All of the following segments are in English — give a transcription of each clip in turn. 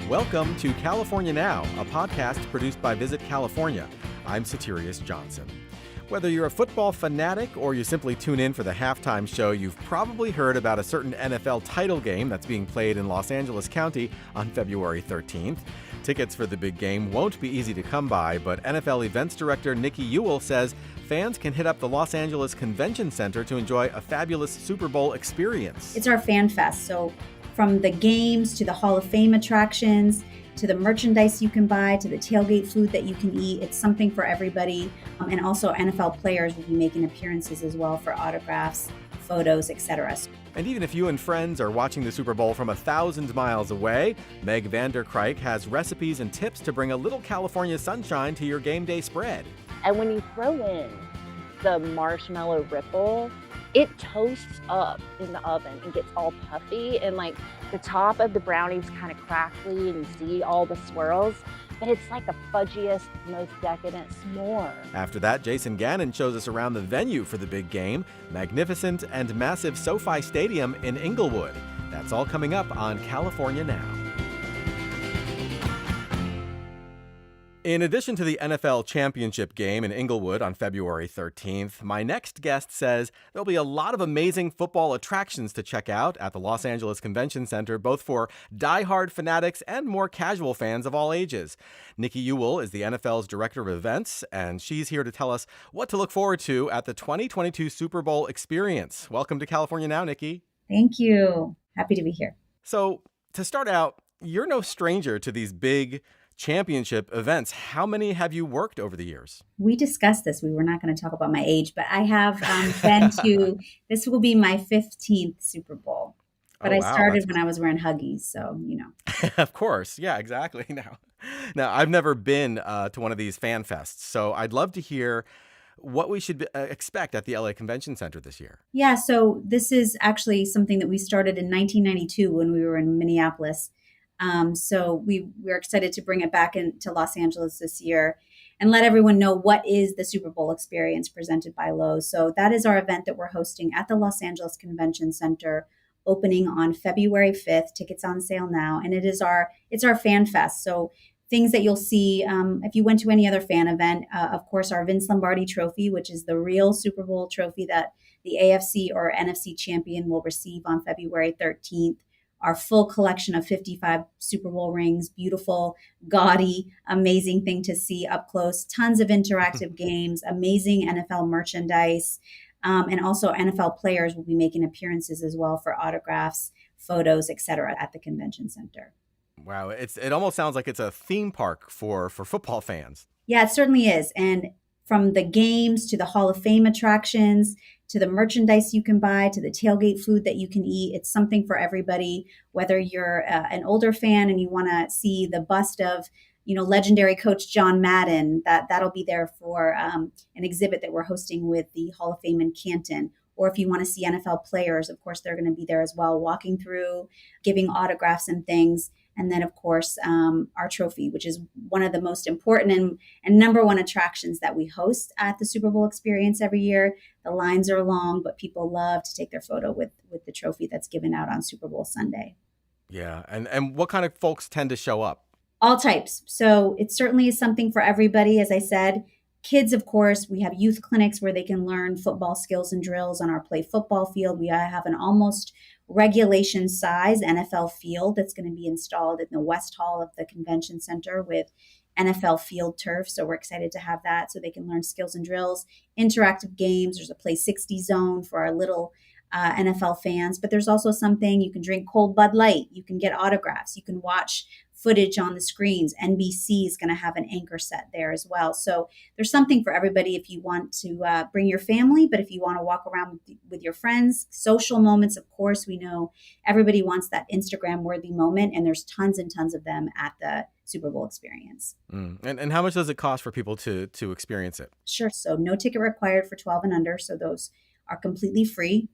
Welcome to California Now, a podcast produced by Visit California. I'm Soterios Johnson. Whether you're a football fanatic or you simply tune in for the halftime show, you've probably heard about a certain NFL title game that's being played in Los Angeles County on February 13th. Tickets for the big game won't be easy to come by, but NFL events director Nicki Ewell says fans can hit up the Los Angeles Convention Center to enjoy a fabulous Super Bowl experience. It's our fan fest, so from the games to the Hall of Fame attractions, to the merchandise you can buy, to the tailgate food that you can eat. It's something for everybody. And also NFL players will be making appearances as well for autographs, photos, etc. And even if you and friends are watching the Super Bowl from 1,000 miles away, Meg Kruik has recipes and tips to bring a little California sunshine to your game day spread. And when you throw in the marshmallow ripple, it toasts up in the oven and gets all puffy, and like the top of the brownies kind of crackly and you see all the swirls, but it's like the fudgiest, most decadent s'more. After that, Jason Gannon shows us around the venue for the big game, magnificent and massive SoFi Stadium in Inglewood. That's all coming up on California Now. In addition to the NFL championship game in Inglewood on February 13th, my next guest says there'll be a lot of amazing football attractions to check out at the Los Angeles Convention Center, both for diehard fanatics and more casual fans of all ages. Nicki Ewell is the NFL's director of events, and she's here to tell us what to look forward to at the 2022 Super Bowl experience. Welcome to California Now, Nicki. Thank you. Happy to be here. So, to start out, you're no stranger to these big championship events. How many have you worked over the years? We discussed this. We were not going to talk about my age, but I have been to, this will be my 15th Super Bowl. But I started when I was wearing Huggies, so, you know. Of course. Yeah, exactly. Now, I've never been to one of these fan fests, so I'd love to hear what we should expect at the LA Convention Center this year. Yeah, so this is actually something that we started in 1992 when we were in Minneapolis. So we're excited to bring it back into Los Angeles this year and let everyone know what is the Super Bowl experience presented by Lowe's. So that is our event that we're hosting at the Los Angeles Convention Center, opening on February 5th. Tickets on sale now, and it's our fan fest. So things that you'll see if you went to any other fan event, of course, our Vince Lombardi trophy, which is the real Super Bowl trophy that the AFC or NFC champion will receive on February 13th. Our full collection of 55 Super Bowl rings, beautiful, gaudy, amazing thing to see up close. Tons of interactive games, amazing NFL merchandise, and also NFL players will be making appearances as well for autographs, photos, etc. at the convention center. Wow, it almost sounds like it's a theme park for football fans. Yeah, it certainly is. And from the games to the Hall of Fame attractions, to the merchandise you can buy, to the tailgate food that you can eat. It's something for everybody, whether you're an older fan and you want to see the bust of, legendary coach John Madden, that'll be there for an exhibit that we're hosting with the Hall of Fame in Canton. Or if you want to see NFL players, of course, they're going to be there as well, walking through, giving autographs and things. And then, of course, our trophy, which is one of the most important and number one attractions that we host at the Super Bowl experience every year. The lines are long, but people love to take their photo with the trophy that's given out on Super Bowl Sunday. Yeah. And what kind of folks tend to show up? All types. So it certainly is something for everybody. As I said, kids, of course, we have youth clinics where they can learn football skills and drills on our play football field. We have an almost regulation size NFL field that's going to be installed in the West Hall of the Convention Center with NFL field turf. So we're excited to have that so they can learn skills and drills, interactive games. There's a Play 60 zone for our little NFL fans, but there's also something you can drink cold Bud Light. You can get autographs. You can watch footage on the screens. NBC is going to have an anchor set there as well. So there's something for everybody if you want to bring your family, but if you want to walk around with your friends. Social moments, of course, we know everybody wants that Instagram-worthy moment, and there's tons and tons of them at the Super Bowl experience. And how much does it cost for people to experience it? Sure. So no ticket required for 12 and under. So those are completely free.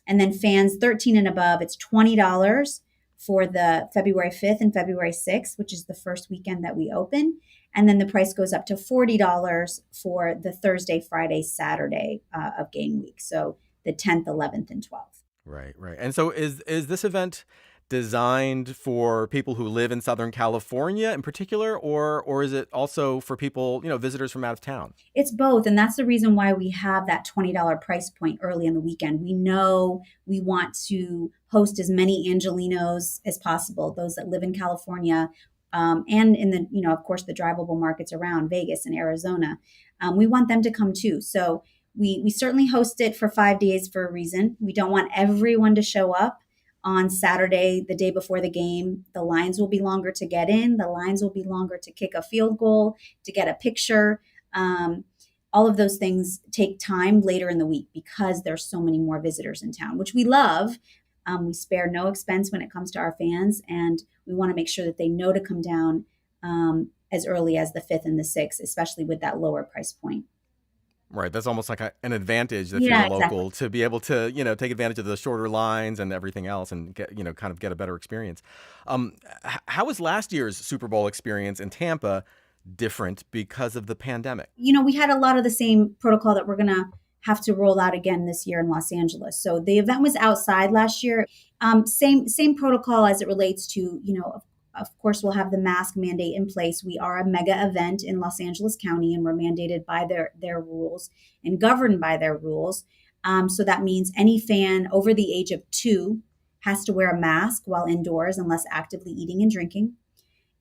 And then fans 13 and above, it's $20 for the February 5th and February 6th, which is the first weekend that we open. And then the price goes up to $40 for the Thursday, Friday, Saturday of game week. So the 10th, 11th, and 12th. Right. And so is this event designed for people who live in Southern California in particular, or is it also for people, visitors from out of town? It's both. And that's the reason why we have that $20 price point early in the weekend. We know we want to host as many Angelinos as possible, those that live in California, and in the, of course, the drivable markets around Vegas and Arizona. We want them to come too. So we certainly host it for 5 days for a reason. We don't want everyone to show up on Saturday, the day before the game. The lines will be longer to get in. The lines will be longer to kick a field goal, to get a picture. All of those things take time later in the week because there's so many more visitors in town, which we love. We spare no expense when it comes to our fans, and we want to make sure that they know to come down as early as the 5th and the 6th, especially with that lower price point. Right. That's almost like an advantage if Yeah, you're local exactly. to be able to, take advantage of the shorter lines and everything else and get, kind of get a better experience. How was last year's Super Bowl experience in Tampa different because of the pandemic? We had a lot of the same protocol that we're going to have to roll out again this year in Los Angeles. So the event was outside last year. Same protocol as it relates to, of course, we'll have the mask mandate in place. We are a mega event in Los Angeles County, and we're mandated by their rules and governed by their rules. So that means any fan over the age of 2 has to wear a mask while indoors unless actively eating and drinking.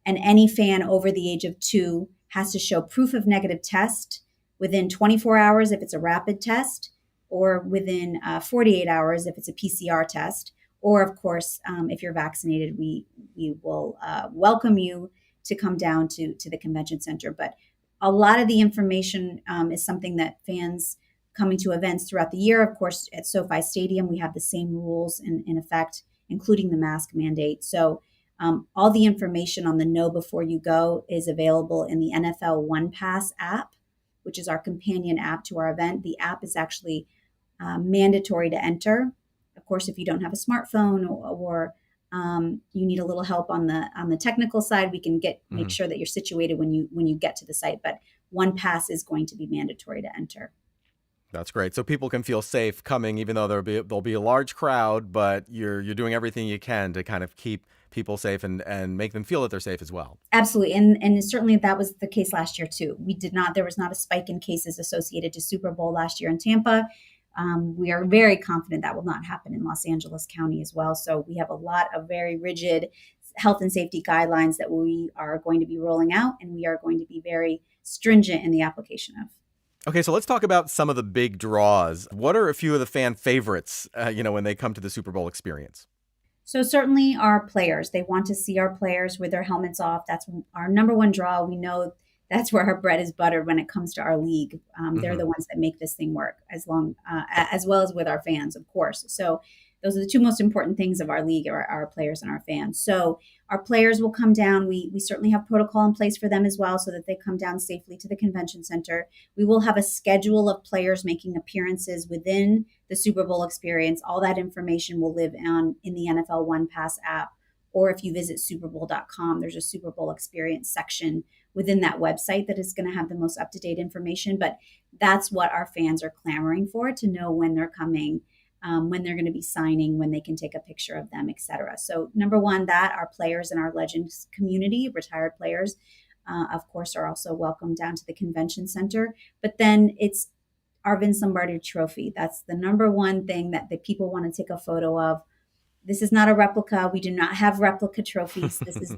And any fan over the age of 2 has to show proof of negative test within 24 hours if it's a rapid test, or within 48 hours if it's a PCR test. Or, of course, if you're vaccinated, we will welcome you to come down to the convention center. But a lot of the information is something that fans coming to events throughout the year. Of course, at SoFi Stadium, we have the same rules in effect, including the mask mandate. So all the information on the Know Before You Go is available in the NFL One Pass app, which is our companion app to our event. The app is actually mandatory to enter. Of course, if you don't have a smartphone or you need a little help on the technical side, we can make sure that you're situated when you get to the site. But One Pass is going to be mandatory to enter. That's great. So people can feel safe coming, even though there'll be a large crowd, but you're doing everything you can to kind of keep people safe and make them feel that they're safe as well. Absolutely. And certainly that was the case last year too. There was not a spike in cases associated to Super Bowl last year in Tampa. We are very confident that will not happen in Los Angeles County as well. So we have a lot of very rigid health and safety guidelines that we are going to be rolling out, and we are going to be very stringent in the application of. Okay, so let's talk about some of the big draws. What are a few of the fan favorites, when they come to the Super Bowl experience? So certainly our players, they want to see our players with their helmets off. That's our number one draw. We know that's where our bread is buttered when it comes to our league. They're the ones that make this thing work as well as with our fans, of course. So those are the two most important things of our league are our players and our fans. So our players will come down. We certainly have protocol in place for them as well so that they come down safely to the convention center. We will have a schedule of players making appearances within the Super Bowl experience. All that information will live on in the NFL One Pass app. Or if you visit superbowl.com, there's a Super Bowl experience section within that website that is going to have the most up-to-date information. But that's what our fans are clamoring for, to know when they're coming, when they're going to be signing, when they can take a picture of them, et cetera. So number one, that our players and our Legends community, retired players, of course, are also welcome down to the convention center. But then it's our Vince Lombardi trophy. That's the number one thing that the people want to take a photo of. This is not a replica. We do not have replica trophies. This is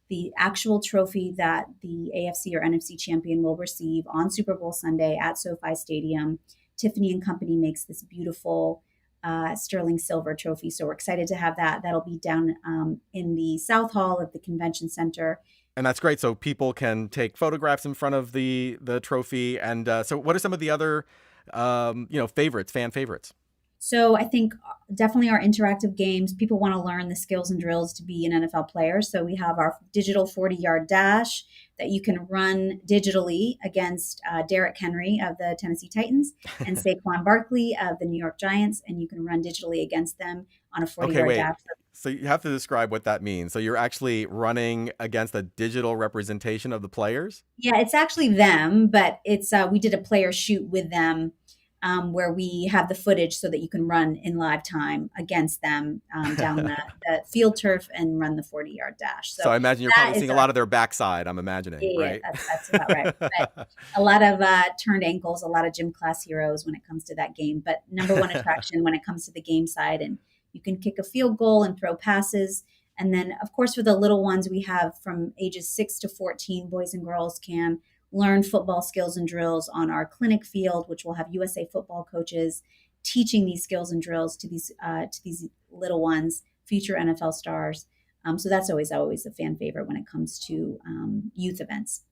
the actual trophy that the AFC or NFC champion will receive on Super Bowl Sunday at SoFi Stadium. Tiffany and Company makes this beautiful sterling silver trophy. So we're excited to have that. That'll be down in the South Hall of the Convention Center. And that's great. So people can take photographs in front of the trophy. And so what are some of the other, favorites, fan favorites? So I think definitely our interactive games. People want to learn the skills and drills to be an NFL player. So we have our digital 40-yard dash that you can run digitally against Derrick Henry of the Tennessee Titans and Saquon Barkley of the New York Giants. And you can run digitally against them on a 40-yard dash. So you have to describe what that means. So you're actually running against a digital representation of the players? Yeah, it's actually them, but it's we did a player shoot with them where we have the footage so that you can run in live time against them down the field turf and run the 40-yard dash. So I imagine you're probably seeing a our, lot of their backside, I'm imagining, yeah, right? that's about right. But a lot of turned ankles, a lot of gym class heroes when it comes to that game. But number one attraction when it comes to the game side, and you can kick a field goal and throw passes. And then, of course, for the little ones, we have from ages 6 to 14, boys and girls can learn football skills and drills on our clinic field, which will have USA football coaches teaching these skills and drills to these little ones, future NFL stars. So that's always a fan favorite when it comes to youth events.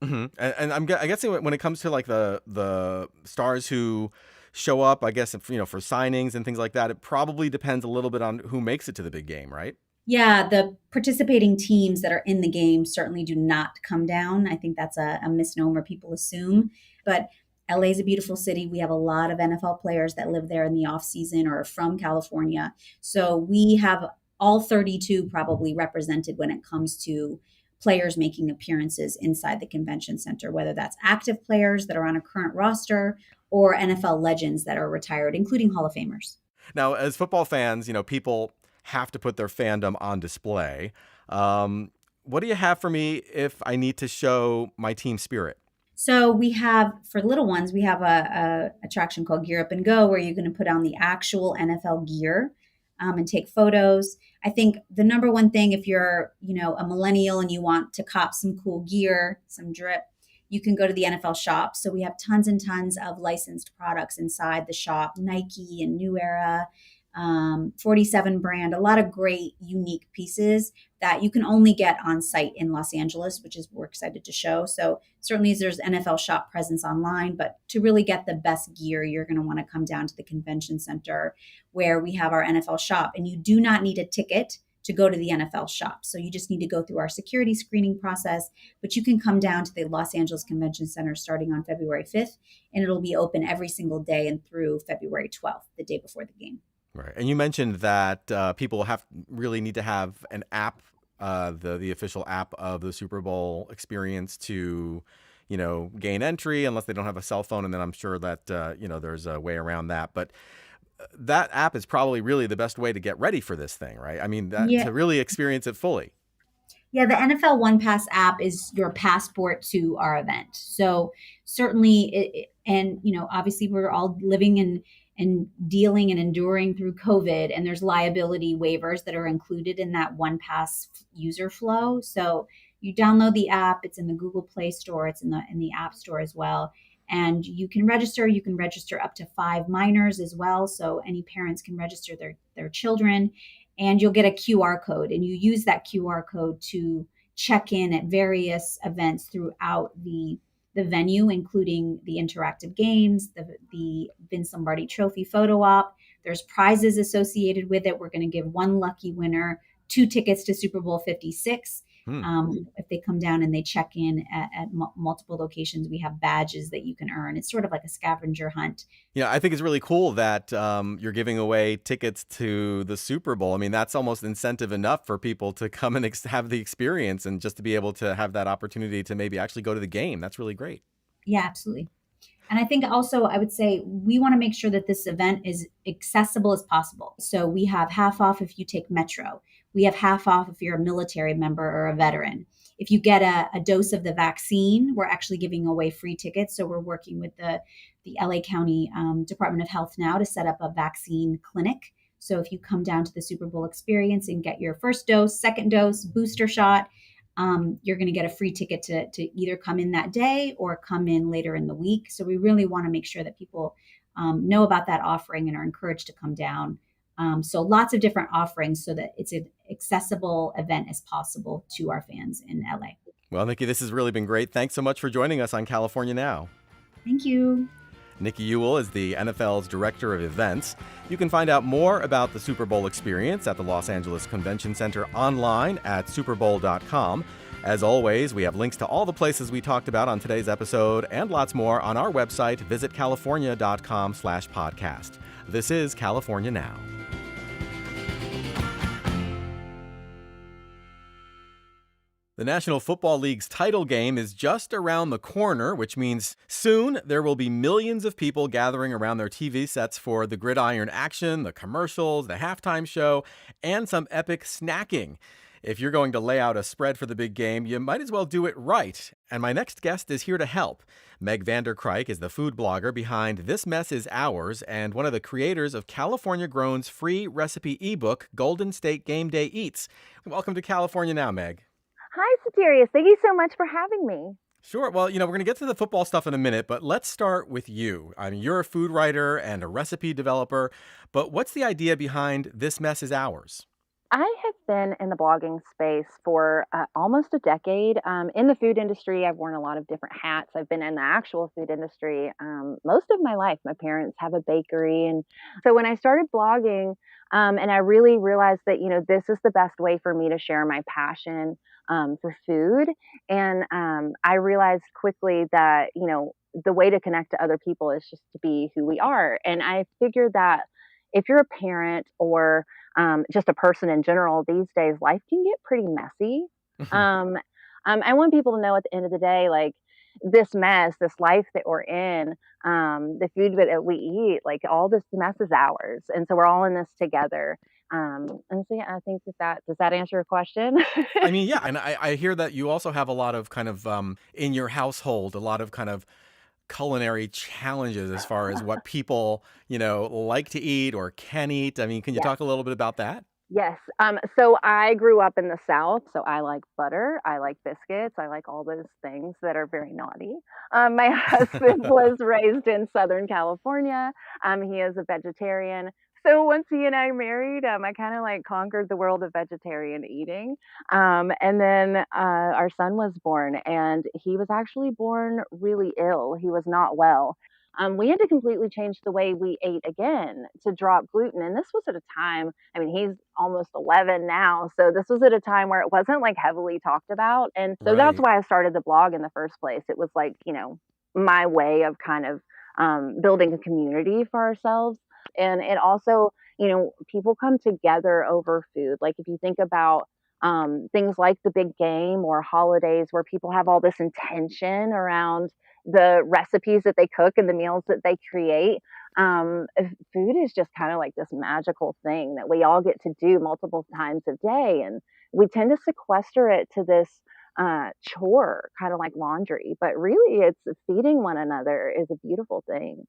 Mm-hmm. And I guess when it comes to like the stars who show up, I guess, for signings and things like that, it probably depends a little bit on who makes it to the big game, right? Yeah, the participating teams that are in the game certainly do not come down. I think that's a misnomer people assume. But LA is a beautiful city. We have a lot of NFL players that live there in the off season or are from California. So we have all 32 probably represented when it comes to players making appearances inside the convention center, whether that's active players that are on a current roster or NFL legends that are retired, including Hall of Famers. Now, as football fans, people have to put their fandom on display. What do you have for me if I need to show my team spirit? So we have, for little ones, we have a attraction called Gear Up and Go, where you're going to put on the actual NFL gear and take photos. I think the number one thing, if you're, a millennial and you want to cop some cool gear, some drip, you can go to the NFL shop. So we have tons and tons of licensed products inside the shop, Nike and New Era, 47 brand, a lot of great unique pieces that you can only get on site in Los Angeles, which is we're excited to show. So certainly there's NFL shop presence online, but to really get the best gear, you're going to want to come down to the convention center where we have our NFL shop, and you do not need a ticket to go to the NFL shop. So you just need to go through our security screening process, but you can come down to the Los Angeles Convention Center starting on February 5th, and it'll be open every single day and through February 12th, the day before the game. Right. And you mentioned that people really need to have an app, the official app of the Super Bowl experience to, gain entry, unless they don't have a cell phone. And then I'm sure that, there's a way around that. But that app is probably really the best way to get ready for this thing, right? I mean, to really experience it fully. Yeah, the NFL One Pass app is your passport to our event. So certainly, obviously we're all living and dealing and enduring through COVID, and there's liability waivers that are included in that One Pass user flow. So you download the app, it's in the Google Play Store, it's in the App Store as well. And you can register up to 5 minors as well. So any parents can register their children, and you'll get a QR code, and you use that QR code to check in at various events throughout the venue, including the interactive games, the Vince Lombardi Trophy photo op. There's prizes associated with it. We're going to give one lucky winner 2 tickets to Super Bowl 56. If they come down and they check in at multiple locations, we have badges that you can earn. It's sort of like a scavenger hunt. I think it's really cool that you're giving away tickets to the Super Bowl. I mean, that's almost incentive enough for people to come and have the experience, and just to be able to have that opportunity to maybe actually go to the game. That's really great. Yeah, absolutely. And I think also I would say we want to make sure that this event is accessible as possible. So we have half off if you take Metro. We have half off if you're a military member or a veteran. If you get a dose of the vaccine, we're actually giving away free tickets. So we're working with the LA County Department of Health now to set up a vaccine clinic. So if you come down to the Super Bowl experience and get your first dose, second dose, booster shot, you're going to get a free ticket to either come in that day or come in later in the week. So we really want to make sure that people know about that offering and are encouraged to come down. So lots of different offerings so that it's an accessible event as possible to our fans in LA. Well, Nicki, this has really been great. Thanks so much for joining us on California Now. Thank you. Nicki Ewell is the NFL's Director of Events. You can find out more about the Super Bowl experience at the Los Angeles Convention Center online at superbowl.com. As always, we have links to all the places we talked about on today's episode and lots more on our website, visitcalifornia.com/podcast. This is California Now. The National Football League's title game is just around the corner, which means soon there will be millions of people gathering around their TV sets for the gridiron action, the commercials, the halftime show, and some epic snacking. If you're going to lay out a spread for the big game, you might as well do it right. And my next guest is here to help. Meg Kruik is the food blogger behind This Mess Is Ours and one of the creators of California Grown's free recipe ebook, Golden State Game Day Eats. Welcome to California Now, Meg. Hi, Soterios. Thank you so much for having me. Sure. Well, we're going to get to the football stuff in a minute, but let's start with you. I mean, you're a food writer and a recipe developer, but what's the idea behind This Mess Is Ours? I have been in the blogging space for almost a decade. In the food industry, I've worn a lot of different hats. I've been in the actual food industry most of my life. My parents have a bakery. And so when I started blogging, and I really realized that, this is the best way for me to share my passion for food. And I realized quickly that, the way to connect to other people is just to be who we are. And I figured that if you're a parent or just a person in general, these days, life can get pretty messy. I want people to know at the end of the day, like this mess, this life that we're in, the food that we eat, like all this mess is ours. And so we're all in this together. And so, yeah, I think does that answer your question? I mean, yeah. And I hear that you also have a lot of kind of in your household, a lot of kind of culinary challenges as far as what people, like to eat or can eat. I mean, can you talk a little bit about that? Yes. So I grew up in the South, so I like butter, I like biscuits, I like all those things that are very naughty. My husband was raised in Southern California. He is a vegetarian. So once he and I married, I kind of like conquered the world of vegetarian eating. And then our son was born, and he was actually born really ill. He was not well. We had to completely change the way we ate again to drop gluten. And this was at a time, he's almost 11 now. So this was at a time where it wasn't like heavily talked about. And so that's why I started the blog in the first place. It was like, my way of kind of building a community for ourselves. And it also, people come together over food. Like if you think about things like the big game or holidays where people have all this intention around the recipes that they cook and the meals that they create. Food is just kind of like this magical thing that we all get to do multiple times a day. And we tend to sequester it to this chore, kind of like laundry. But really, it's feeding one another is a beautiful thing.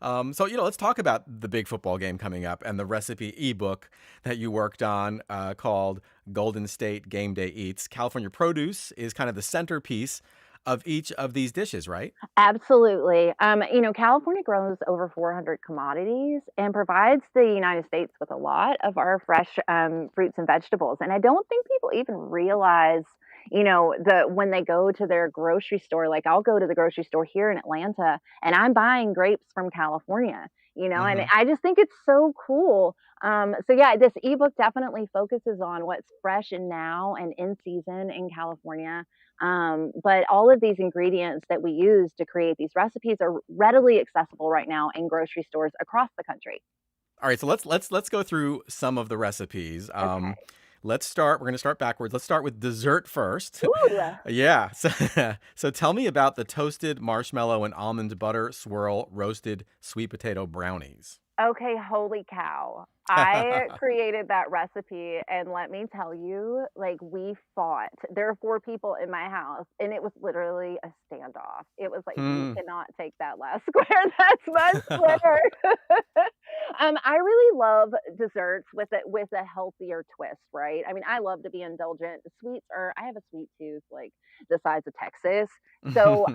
So, let's talk about the big football game coming up and the recipe ebook that you worked on called Golden State Game Day Eats. California produce is kind of the centerpiece of each of these dishes, right? Absolutely. California grows over 400 commodities and provides the United States with a lot of our fresh fruits and vegetables. And I don't think people even realize when they go to their grocery store, like I'll go to the grocery store here in Atlanta and I'm buying grapes from California, and I just think it's so cool. So yeah, this ebook definitely focuses on what's fresh and now and in season in California. But all of these ingredients that we use to create these recipes are readily accessible right now in grocery stores across the country. All right, so let's go through some of the recipes. Okay. We're going to start backwards. Let's start with dessert first. Ooh. Yeah. So tell me about the toasted marshmallow and almond butter swirl roasted sweet potato brownies. Okay, holy cow. I created that recipe, and let me tell you, like we fought. There are 4 people in my house, and it was literally a standoff. It was like, you cannot take that last square. That's my square. I really love desserts with a healthier twist, right? I love to be indulgent. I have a sweet tooth like the size of Texas. So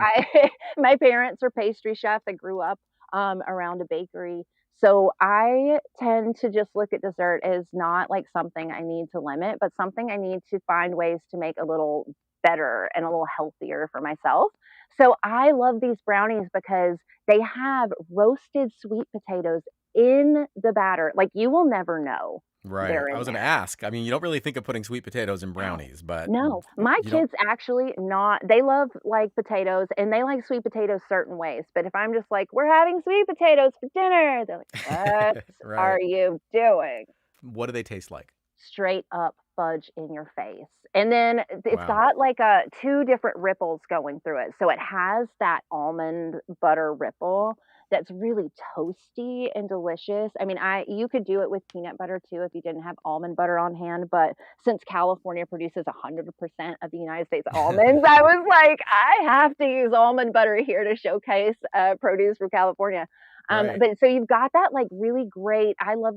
my parents are pastry chefs. I grew up around a bakery. So I tend to just look at dessert as not like something I need to limit, but something I need to find ways to make a little better and a little healthier for myself. So I love these brownies because they have roasted sweet potatoes in the batter. Like you will never know. Right. I was going to ask. You don't really think of putting sweet potatoes in brownies, but no, my kids actually they love like potatoes and they like sweet potatoes certain ways. But if I'm just like, we're having sweet potatoes for dinner, they're like, what Right. are you doing? What do they taste like? Straight up fudge in your face. And then it's Wow. got like two different ripples going through it. So it has that almond butter ripple that's really toasty and delicious. I mean, I you could do it with peanut butter too if you didn't have almond butter on hand, but since California produces 100% of the United States almonds, I was like, I have to use almond butter here to showcase produce from California. Right. But so you've got that like really great. I love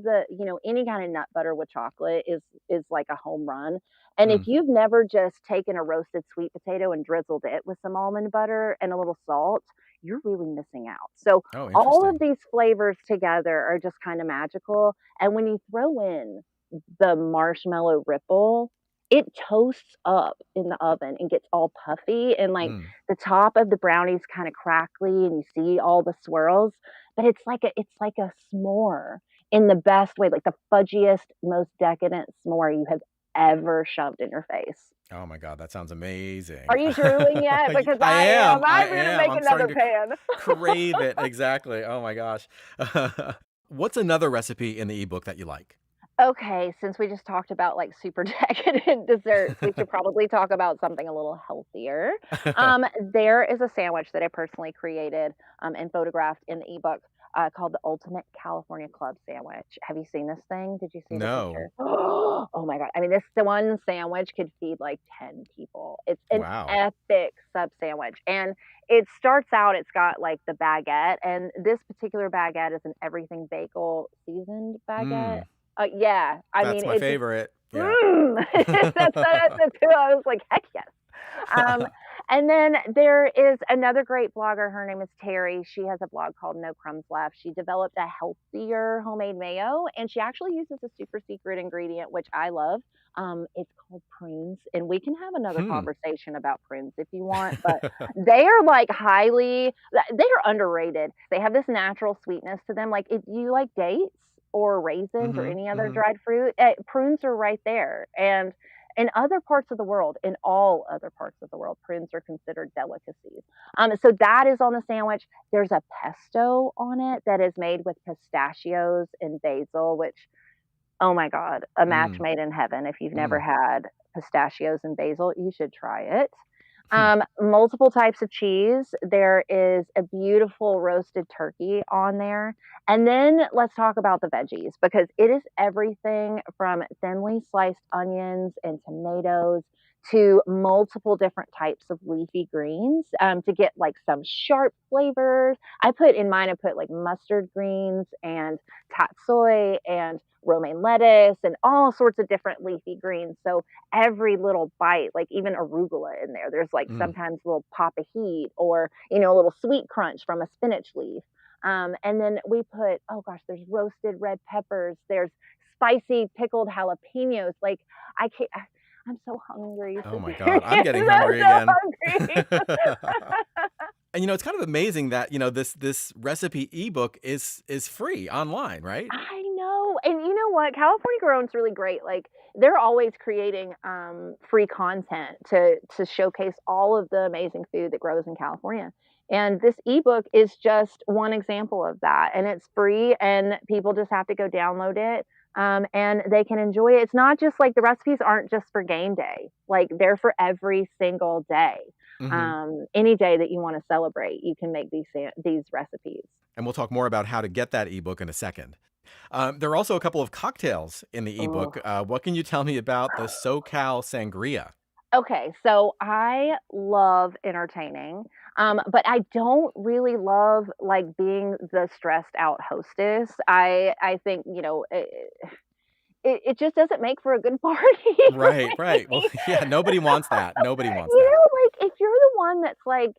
any kind of nut butter with chocolate is like a home run. And if Mm. you've never just taken a roasted sweet potato and drizzled it with some almond butter and a little salt, you're really missing out. So Oh, all of interesting. these flavors together are just kind of magical. And when you throw in the marshmallow ripple, it toasts up in the oven and gets all puffy and like Mm. the top of the brownies kind of crackly and you see all the swirls, but it's like a s'more in the best way, like the fudgiest, most decadent s'more you have ever shoved in your face. Oh my God, that sounds amazing. Are you drooling yet? Because I I am. am. I I'm gonna am. make I'm another starting to pan. crave it. Exactly. Oh my gosh. What's another recipe in the ebook that you like? Okay, since we just talked about like super decadent desserts, we should probably talk about something a little healthier. There is a sandwich that I personally created and photographed in the ebook called the Ultimate California Club Sandwich. Have you seen this thing? Did you see the No. picture? Oh my God. I mean, this the one sandwich could feed like 10 people. It's an Wow. epic sub sandwich. And it starts out, it's got like the baguette, and this particular baguette is an everything bagel seasoned baguette. Mm. Yeah, I mean, That's my it just favorite. Yeah. that's who I was like, "Heck yes." Um, and then there is another great blogger, her name is Terry, she has a blog called No Crumbs Left. She developed a healthier homemade mayo, and she actually uses a super secret ingredient, which I love. It's called prunes, and we can have another Hmm. conversation about prunes if you want, but they are, like, they are underrated. They have this natural sweetness to them, like, if you like dates or raisins or Hmm. any other Hmm. dried fruit, prunes are right there, and in other parts of the world, in all other parts of the world, prunes are considered delicacies. So that is on the sandwich. There's a pesto on it that is made with pistachios and basil, which, oh my God, a match Mm. made in heaven. If you've never Mm. had pistachios and basil, you should try it. Hmm. Multiple types of cheese. There is a beautiful roasted turkey on there. And then let's talk about the veggies because it is everything from thinly sliced onions and tomatoes to multiple different types of leafy greens to get like some sharp flavors. I put like mustard greens and tatsoi and romaine lettuce and all sorts of different leafy greens. So every little bite, like even arugula in there. There's like Mm. sometimes a little pop of heat or, a little sweet crunch from a spinach leaf. And then we put, oh gosh, there's roasted red peppers. There's spicy pickled jalapenos. Like I can't, I'm so hungry. Oh my Cecilia. God, I'm getting I'm hungry so again. hungry. And it's kind of amazing that this recipe ebook is free online, right? I know. And you know what? California Grown's really great. Like they're always creating free content to showcase all of the amazing food that grows in California. And this ebook is just one example of that. And it's free and people just have to go download it. And they can enjoy it. It's not just like the recipes aren't just for game day. Like they're for every single day. Hmm. Any day that you want to celebrate, you can make these recipes. And we'll talk more about how to get that ebook in a second. There are also a couple of cocktails in the Oh. ebook. What can you tell me about the SoCal Sangria? Okay, so I love entertaining, but I don't really love like being the stressed out hostess. I think it just doesn't make for a good party. Right, right. Well, Like, yeah, nobody wants that. Nobody wants that. like if you're the one that's like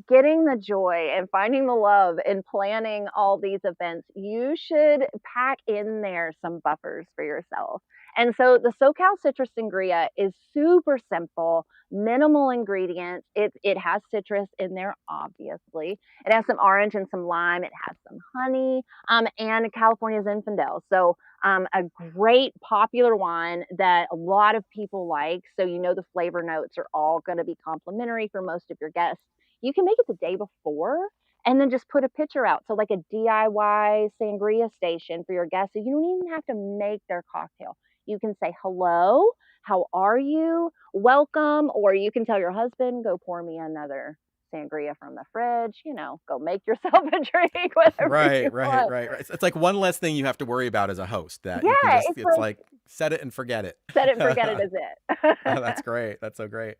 getting the joy and finding the love and planning all these events, you should pack in there some buffers for yourself. And so the SoCal Citrus Sangria is super simple, minimal ingredients. It has citrus in there, obviously. It has some orange and some lime. It has some honey, and California Zinfandel. So a great popular wine that a lot of people like. So the flavor notes are all going to be complimentary for most of your guests. You can make it the day before and then just put a picture out. So like a DIY sangria station for your guests. So you don't even have to make their cocktail. You can say, hello, how are you? Welcome. Or you can tell your husband, go pour me another sangria from the fridge, go make yourself a drink, whatever you want. Right. It's like one less thing you have to worry about as a host, that you can Yeah, just, it's like set it and forget it. set it and forget it is it. Oh, that's great. That's so great.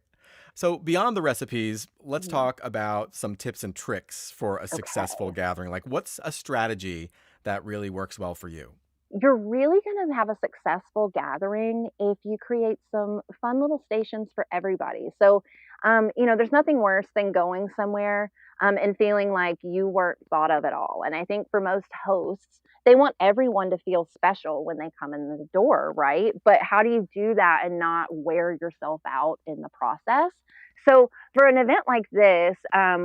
So beyond the recipes, let's Mhm. talk about some tips and tricks for a successful Okay. gathering. Like, what's a strategy that really works well for you? You're really going to have a successful gathering if you create some fun little stations for everybody. So, there's nothing worse than going somewhere and feeling like you weren't thought of at all. And I think for most hosts, they want everyone to feel special when they come in the door, right? But how do you do that and not wear yourself out in the process? So, for an event like this,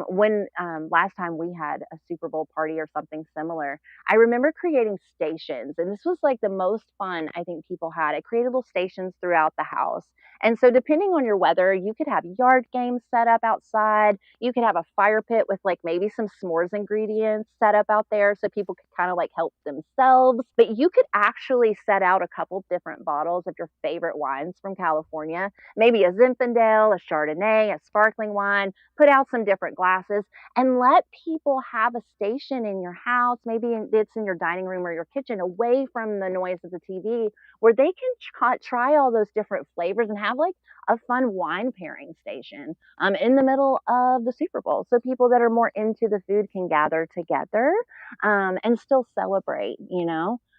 when last time we had a Super Bowl party or something similar, I remember creating stations, and this was like the most fun I think people had. I created little stations throughout the house. And so, depending on your weather, you could have yard games set up outside. You could have a fire pit with like maybe some s'mores ingredients set up out there so people could kind of like help themselves. But you could actually set out a couple different bottles of your favorite wines from California, maybe a Zinfandel, a Chardonnay, a sparkling wine, put out some different glasses and let people have a station in your house. Maybe it's in your dining room or your kitchen, away from the noise of the TV, where they can try all those different flavors and have like a fun wine pairing station in the middle of the Super Bowl. So people that are more into the food can gather together and still celebrate.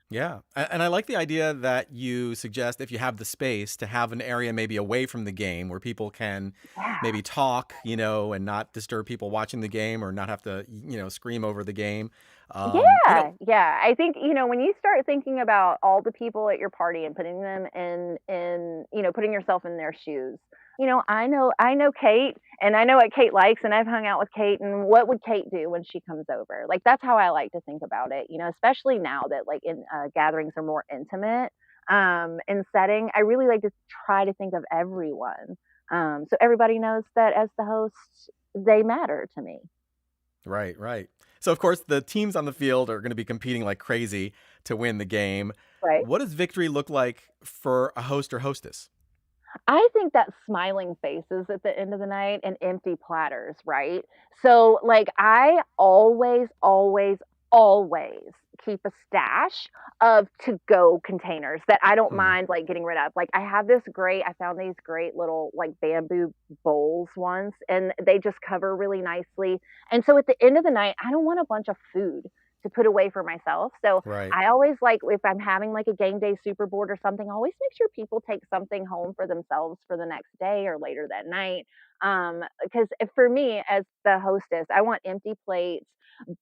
Yeah. And I like the idea that you suggest, if you have the space, to have an area maybe away from the game where people can Yeah. maybe talk, and not disturb people watching the game, or not have to, scream over the game. Yeah. I think, when you start thinking about all the people at your party and putting them in, putting yourself in their shoes. I know Kate, and I know what Kate likes, and I've hung out with Kate, and what would Kate do when she comes over? Like, that's how I like to think about it, especially now that like in gatherings are more intimate in setting. I really like to try to think of everyone. So everybody knows that as the host, they matter to me. Right. So, of course, the teams on the field are going to be competing like crazy to win the game. Right. What does victory look like for a host or hostess? I think that smiling faces at the end of the night and empty platters, right? So, like, I always, always, always keep a stash of to-go containers that I don't Hmm. mind like getting rid of. Like, I found these great little like bamboo bowls once, and they just cover really nicely. And so at the end of the night, I don't want a bunch of food to put away for myself. So Right. I always like, if I'm having like a game day super board or something, I always make sure people take something home for themselves for the next day or later that night. Because for me as the hostess, I want empty plates,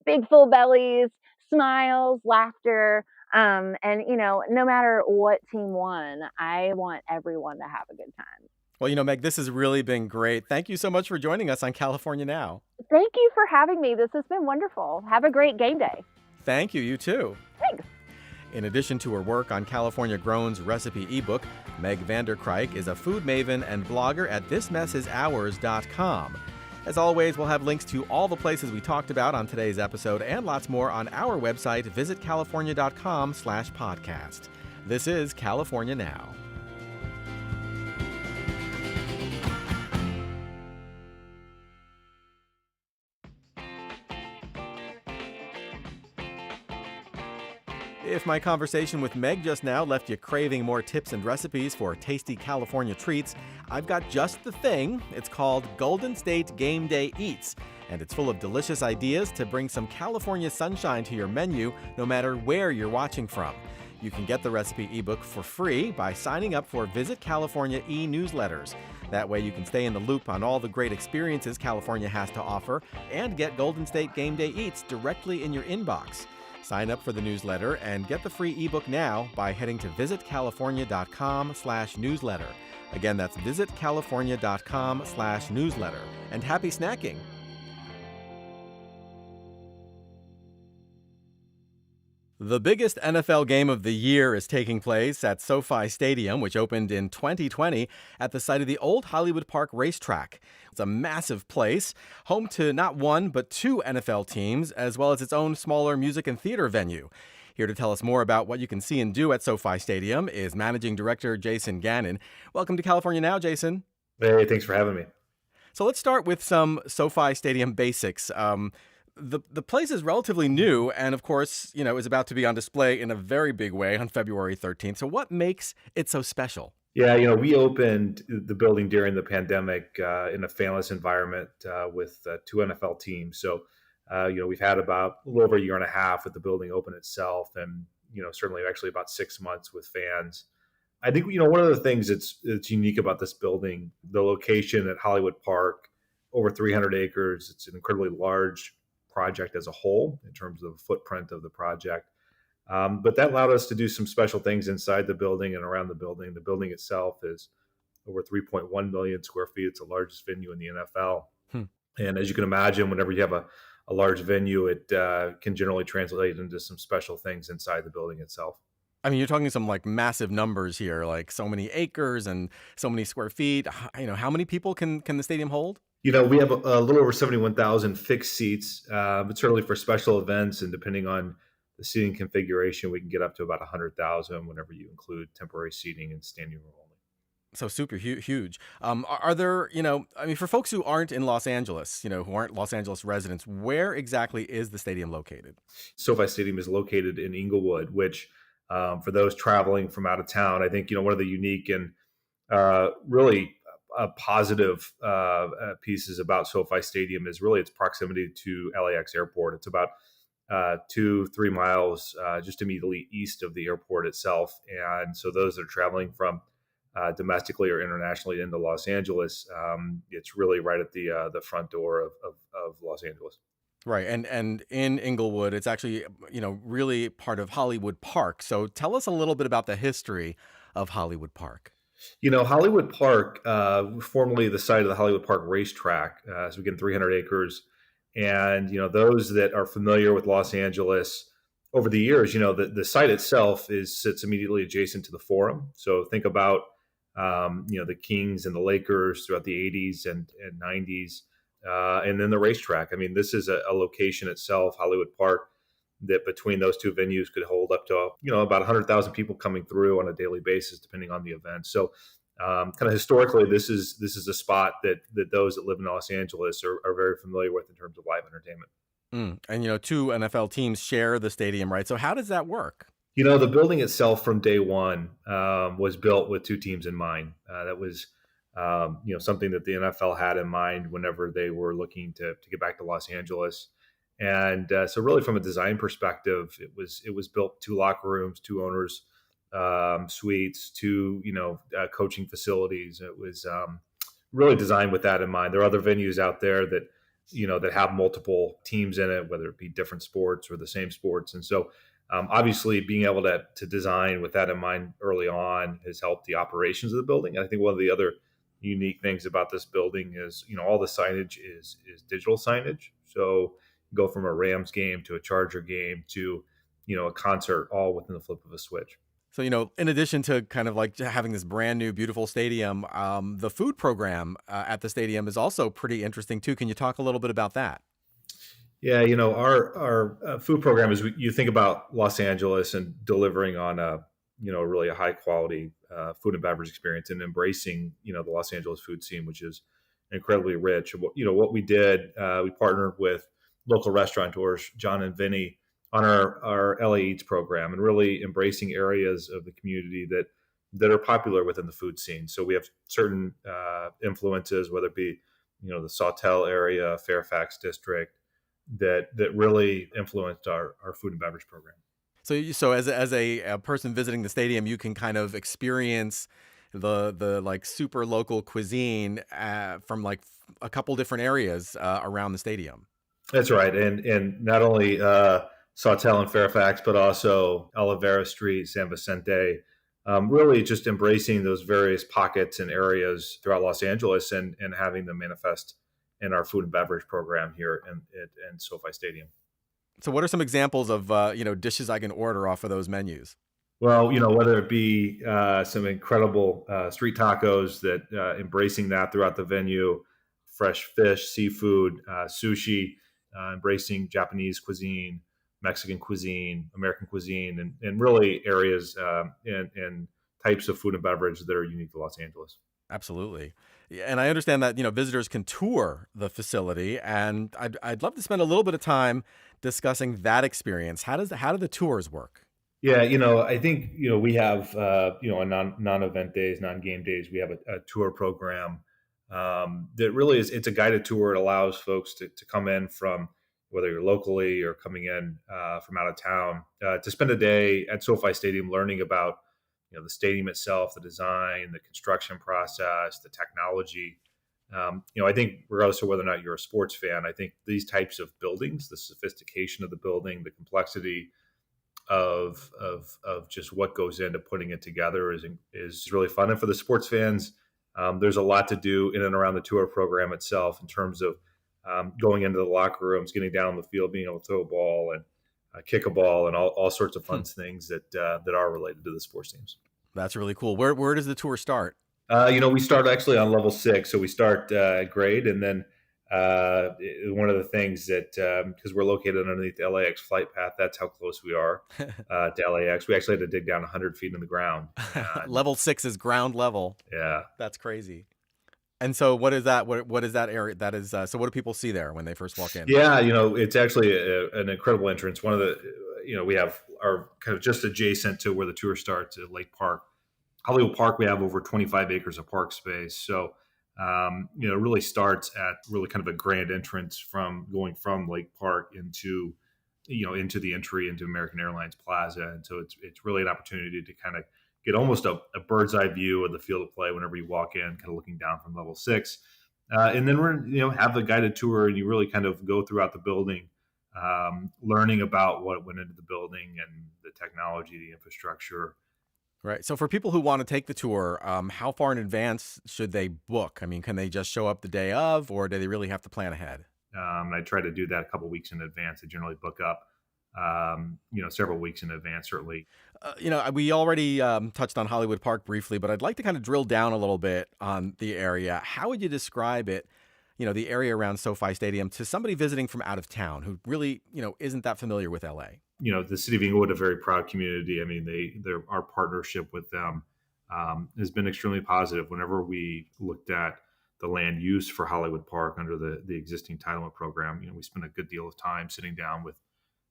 big full bellies, smiles, laughter. And no matter what team won, I want everyone to have a good time. Well, Meg, this has really been great. Thank you so much for joining us on California Now. Thank you for having me. This has been wonderful. Have a great game day. Thank you. You too. Thanks. In addition to her work on California Grown's recipe ebook, Meg Vander Kruik is a food maven and blogger at thismessisours.com. As always, we'll have links to all the places we talked about on today's episode and lots more on our website, visitcalifornia.com/podcast. This is California Now. If my conversation with Meg just now left you craving more tips and recipes for tasty California treats, I've got just the thing. It's called Golden State Game Day Eats, and it's full of delicious ideas to bring some California sunshine to your menu, no matter where you're watching from. You can get the recipe ebook for free by signing up for Visit California e-newsletters. That way you can stay in the loop on all the great experiences California has to offer and get Golden State Game Day Eats directly in your inbox. Sign up for the newsletter and get the free ebook now by heading to visitcalifornia.com/newsletter. Again, that's visitcalifornia.com/newsletter. And happy snacking! The biggest NFL game of the year is taking place at SoFi Stadium, which opened in 2020 at the site of the old Hollywood Park racetrack. It's a massive place, home to not one, but two NFL teams, as well as its own smaller music and theater venue. Here to tell us more about what you can see and do at SoFi Stadium is Managing Director Jason Gannon. Welcome to California Now, Jason. Hey, thanks for having me. So let's start with some SoFi Stadium basics. The place is relatively new and, of course, is about to be on display in a very big way on February 13th. So what makes it so special? Yeah, we opened the building during the pandemic in a fanless environment with two NFL teams. So, we've had about a little over a year and a half with the building open itself and, certainly actually about 6 months with fans. I think, one of the things that's unique about this building, the location at Hollywood Park, over 300 acres, it's an incredibly large project as a whole in terms of the footprint of the project. But that allowed us to do some special things inside the building and around the building. The building itself is over 3.1 million square feet. It's the largest venue in the NFL. And as you can imagine, whenever you have a large venue, it can generally translate into some special things inside the building itself. I mean, you're talking some massive numbers here, like so many acres and so many square feet. How many people can the stadium hold? We have a little over 71,000 fixed seats, but certainly for special events and depending on the seating configuration, we can get up to about 100,000 whenever you include temporary seating and standing room only. So super huge. Are there, for folks who aren't in Los Angeles, who aren't Los Angeles residents, where exactly is the stadium located? SoFi Stadium is located in Inglewood, which for those traveling from out of town, I think, one of the unique and really positive pieces about SoFi Stadium is really its proximity to LAX airport. It's about 2-3 miles just immediately east of the airport itself. And so those that are traveling from domestically or internationally into Los Angeles, it's really right at the front door of Los Angeles. Right. And in Inglewood, it's actually, really part of Hollywood Park. So tell us a little bit about the history of Hollywood Park. Hollywood Park, formerly the site of the Hollywood Park racetrack, so again, 300 acres. And, those that are familiar with Los Angeles over the years, the site itself sits immediately adjacent to the Forum. So think about, the Kings and the Lakers throughout the 80s and 90s. And then the racetrack. I mean, this is a location itself, Hollywood Park, that between those two venues could hold up to, about 100,000 people coming through on a daily basis, depending on the event. So kind of historically, this is a spot that those that live in Los Angeles are very familiar with in terms of live entertainment. And, two NFL teams share the stadium, right? So how does that work? The building itself from day one was built with two teams in mind. That was something that the NFL had in mind whenever they were looking to get back to Los Angeles. And so really from a design perspective, it was built 2 locker rooms, 2 owners suites, 2, coaching facilities. It was really designed with that in mind. There are other venues out there that, that have multiple teams in it, whether it be different sports or the same sports. And so obviously being able to design with that in mind early on has helped the operations of the building. And I think one of the other unique things about this building is, all the signage is digital signage. So go from a Rams game to a Charger game to, a concert all within the flip of a switch. So, in addition to kind of having this brand new, beautiful stadium, the food program at the stadium is also pretty interesting too. Can you talk a little bit about that? Yeah, our food program is, you think about Los Angeles and delivering on really a high quality food and beverage experience and embracing, the Los Angeles food scene, which is incredibly rich. What we did, we partnered with local restaurateurs, John and Vinny, on our LA Eats program and really embracing areas of the community that are popular within the food scene. So we have certain influences, whether it be, the Sawtelle area, Fairfax district, that really influenced our food and beverage program. So as a person visiting the stadium, you can kind of experience the super local cuisine from a couple different areas around the stadium. That's right, and not only Sawtelle and Fairfax, but also Olivera Street, San Vicente. Really just embracing those various pockets and areas throughout Los Angeles and having them manifest in our food and beverage program here in SoFi Stadium. So what are some examples of, dishes I can order off of those menus? Well, whether it be some incredible street tacos that embracing that throughout the venue, fresh fish, seafood, sushi, embracing Japanese cuisine, Mexican cuisine, American cuisine, and really areas and types of food and beverage that are unique to Los Angeles. Absolutely. Yeah, and I understand that, visitors can tour the facility, and I'd love to spend a little bit of time discussing that experience. How do the tours work? Yeah, I think we have on non-event days, non-game days, we have a tour program that really it's a guided tour. It allows folks to come in from whether you're locally or coming in from out of town to spend a day at SoFi Stadium learning about the stadium itself, the design, the construction process, the technology. I think regardless of whether or not you're a sports fan, I think these types of buildings, the sophistication of the building, the complexity of just what goes into putting it together is really fun. And for the sports fans, there's a lot to do in and around the tour program itself in terms of going into the locker rooms, getting down on the field, being able to throw a ball and kick a ball, and all sorts of fun things that are related to the sports teams. That's really cool. Where does the tour start? We start actually on level 6, so we start grade, and then one of the things that because we're located underneath the LAX flight path, that's how close we are to LAX. We actually had to dig down 100 feet in the ground. Level 6 is ground level. Yeah, that's crazy. And so, what is that? What is that area? That is. So, what do people see there when they first walk in? Yeah, it's actually an incredible entrance. One of the, we have our kind of just adjacent to where the tour starts at Lake Park, Hollywood Park. We have over 25 acres of park space. So, it really starts at really kind of a grand entrance from going from Lake Park into the entry into American Airlines Plaza. And so it's really an opportunity to kind of get almost a bird's eye view of the field of play whenever you walk in, kind of looking down from level 6. And then we're, have the guided tour, and you really kind of go throughout the building, learning about what went into the building and the technology, the infrastructure. Right. So for people who want to take the tour, how far in advance should they book? I mean, can they just show up the day of, or do they really have to plan ahead? I try to do that a couple of weeks in advance. I generally book up, several weeks in advance, certainly. We already touched on Hollywood Park briefly, but I'd like to kind of drill down a little bit on the area. How would you describe it, the area around SoFi Stadium, to somebody visiting from out of town who really, isn't that familiar with LA? The city of Inglewood, a very proud community. I mean, our partnership with them has been extremely positive. Whenever we looked at the land use for Hollywood Park under the existing entitlement program, we spent a good deal of time sitting down with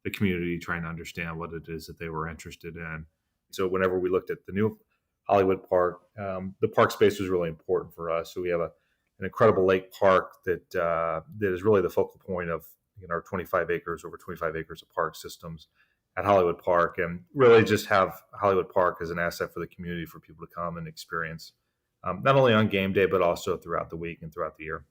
the community trying to understand what it is that they were interested in. So whenever we looked at the new Hollywood Park, the park space was really important for us. So we have an incredible lake park that is really the focal point of our over 25 acres of park systems at Hollywood Park, and really just have Hollywood Park as an asset for the community for people to come and experience, not only on game day, but also throughout the week and throughout the year.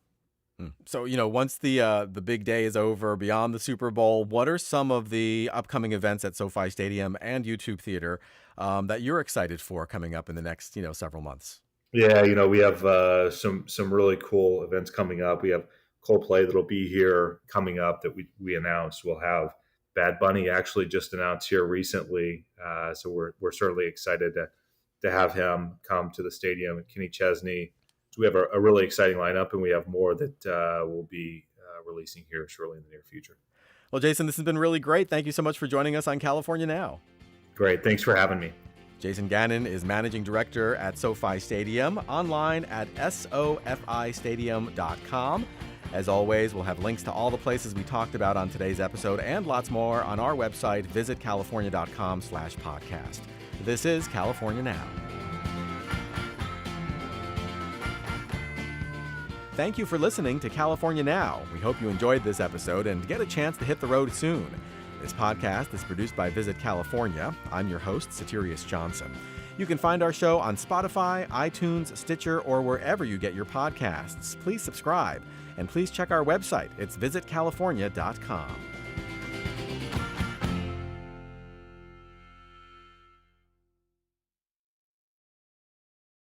So, once the big day is over, beyond the Super Bowl, what are some of the upcoming events at SoFi Stadium and YouTube Theater that you're excited for coming up in the next, several months? Yeah, we have some really cool events coming up. We have Coldplay that'll be here coming up that we announced. We'll have Bad Bunny actually just announced here recently. So we're certainly excited to have him come to the stadium. And Kenny Chesney. So we have a really exciting lineup, and we have more that we'll be releasing here shortly in the near future. Well, Jason, this has been really great. Thank you so much for joining us on California Now. Great. Thanks for having me. Jason Gannon is Managing Director at SoFi Stadium, online at sofistadium.com. As always, we'll have links to all the places we talked about on today's episode and lots more on our website, visitcalifornia.com/podcast. This is California Now. Thank you for listening to California Now. We hope you enjoyed this episode and get a chance to hit the road soon. This podcast is produced by Visit California. I'm your host, Soterios Johnson. You can find our show on Spotify, iTunes, Stitcher, or wherever you get your podcasts. Please subscribe, and please check our website. It's visitcalifornia.com.